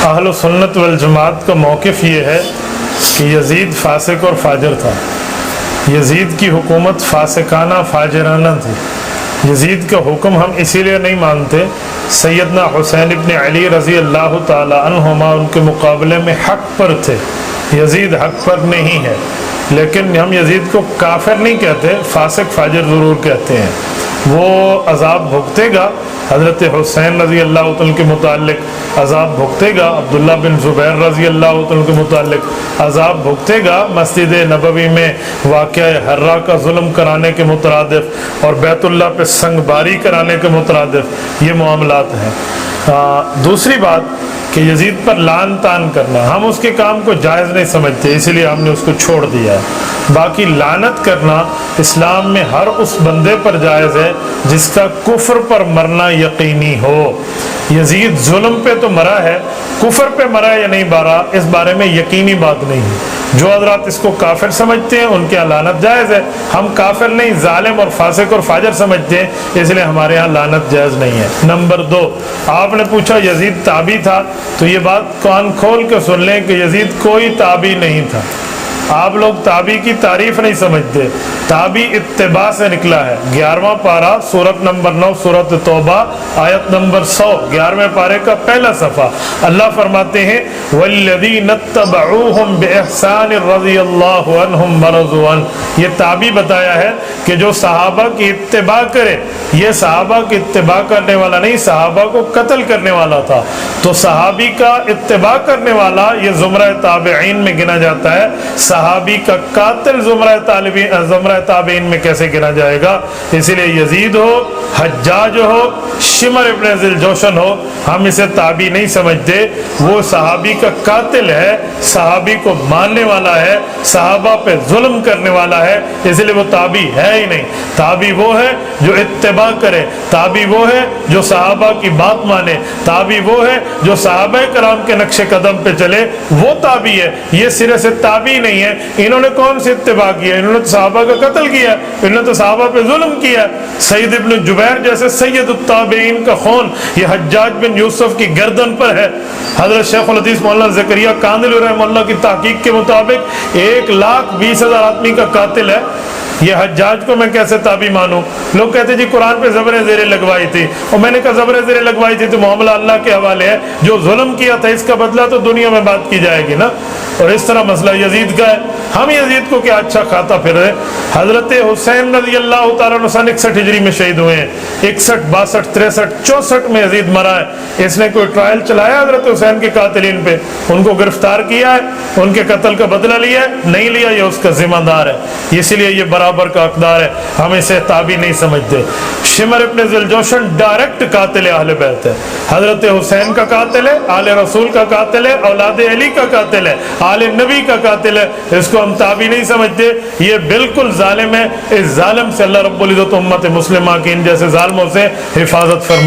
اہل سنت والجماعت کا موقف یہ ہے کہ یزید فاسق اور فاجر تھا. یزید کی حکومت فاسقانہ فاجرانہ تھی. یزید کا حکم ہم اسی لیے نہیں مانتے، سیدنا حسین ابن علی رضی اللہ تعالی عنہما ان کے مقابلے میں حق پر تھے. یزید حق پر نہیں ہے، لیکن ہم یزید کو کافر نہیں کہتے، فاسق فاجر ضرور کہتے ہیں. وہ عذاب بھگتے گا، حضرت حسین رضی اللہ عنہ کے متعلق عذاب بھگتے گا، عبداللہ بن زبیر رضی اللہ عنہ کے متعلق عذاب بھگتے گا، مسجد نبوی میں واقعہ حرہ کا ظلم کرانے کے مترادف اور بیت اللہ پہ سنگ باری کرانے کے مترادف یہ معاملات ہیں. دوسری بات کہ یزید پر لعن تان کرنا، ہم اس کے کام کو جائز نہیں سمجھتے، اسی لیے ہم نے اس کو چھوڑ دیا ہے. باقی لعنت کرنا اسلام میں ہر اس بندے پر جائز ہے جس کا کفر پر مرنا یقینی ہو. یزید ظلم پہ تو مرا ہے، کفر پہ مرا ہے یا نہیں مرا اس بارے میں یقینی بات نہیں ہے. جو حضرات اس کو کافر سمجھتے ہیں ان کے لعنت جائز ہے. ہم کافر نہیں، ظالم اور فاسق اور فاجر سمجھتے ہیں، اس لیے ہمارے ہاں لعنت جائز نہیں ہے. نمبر 2، آپ نے پوچھا یزید تابعی تھا، تو یہ بات کان کھول کے سن لیں کہ یزید کوئی تابعی نہیں تھا. آپ لوگ تابعی کی تعریف نہیں سمجھتے. تابعی اتباع سے نکلا ہے. 11واں پارہ سورت نمبر 9 سورت توبہ آیت نمبر 100، 11ویں پارے کا پہلا صفحہ. اللہ فرماتے ہیں وَالَّذِينَ اتَّبَعُوهُمْ بِإِحْسَانٍ رَضِيَ اللَّهُ عَنْهُمْ وَرَضُوا عَنْهُ. یہ تابعی بتایا ہے کہ جو صحابہ کی اتباع کرے، یہ صحابہ کی اتباع کرنے والا نہیں، صحابہ کو قتل کرنے والا تھا. تو صحابی کا اتباع کرنے والا یہ زمرہ تابعین میں گنا جاتا ہے. صحابی کا قاتل زمرہ تابعین میں کیسے گنا جائے گا؟ اسی لیے یزید ہو، حجاج ہو، شمر ابن ذی الجوشن ہو، ہم اسے تابعی نہیں سمجھتے. وہ صحابی کا قاتل ہے، صحابی کو ماننے والا ہے، صحابہ پہ ظلم کرنے والا ہے، اس لیے وہ تابعی ہے ہی نہیں. تابعی وہ ہے جو اتباع کرے، تابعی وہ ہے جو صحابہ کی بات مانے، تابعی وہ ہے جو صحابہ کرام کے نقش قدم پہ چلے، وہ تابعی ہے. یہ سرے سے تابعی نہیں ہے. انہوں نے کون سی اتباع کیا؟ انہوں نے تو صحابہ کا قتل کیا، انہوں نے تو صحابہ پہ ظلم کیا. سعید ابن جبیر جیسے سید التابعین کا خون یہ حجاج بن یوسف کی گردن پر ہے. حضرت شیخ الحدیث مولانا زکریا کاندلی رحمہ اللہ کی تحقیق کے مطابق 1,20,000 آدمی کا قاتل ہے. یہ حجاج کو میں کیسے تابعی مانوں؟ لوگ کہتے جی قرآن پہ زبر زیر لگوائی تھی، اور میں نے کہا زبر زیر لگوائی تھی تو معاملہ اللہ کے حوالے ہے. جو ظلم کیا تھا اس کا بدلہ تو دنیا میں بات کی جائے گی نا. اور اس طرح مسئلہ یزید کا ہے. ہم یزید کو کیا اچھا کھاتا پھر رہے. حضرت حسین رضی اللہ تعالیٰ عنہ 61 ہجری میں شہید ہوئے ہیں. 61 62 63 64 میں یزید مرا ہے. اس نے کوئی ٹرائل چلایا حضرت حسین کے قاتلین پہ؟ ان کو گرفتار کیا ہے، ان کے قتل کا بدلہ لیا ہے؟ نہیں لیا. یہ اس کا ذمہ دار ہے، اسی لیے یہ برابر کا حقدار ہے. ہم اسے تابعی نہیں سمجھتے. شمر ابن ذی الجوشن ڈائریکٹ قاتل اہل بیت ہے، حضرت حسین کا قاتل ہے، آل رسول کا قاتل ہے، اولاد علی کا قاتل ہے، آل نبی کا قاتل ہے. اس کو ہم تابعی نہیں سمجھتے. یہ بالکل ظالم ہے. اس ظالم سے اللہ رب العزت امت مسلمہ کی ان جیسے ظالموں سے حفاظت فرمائے.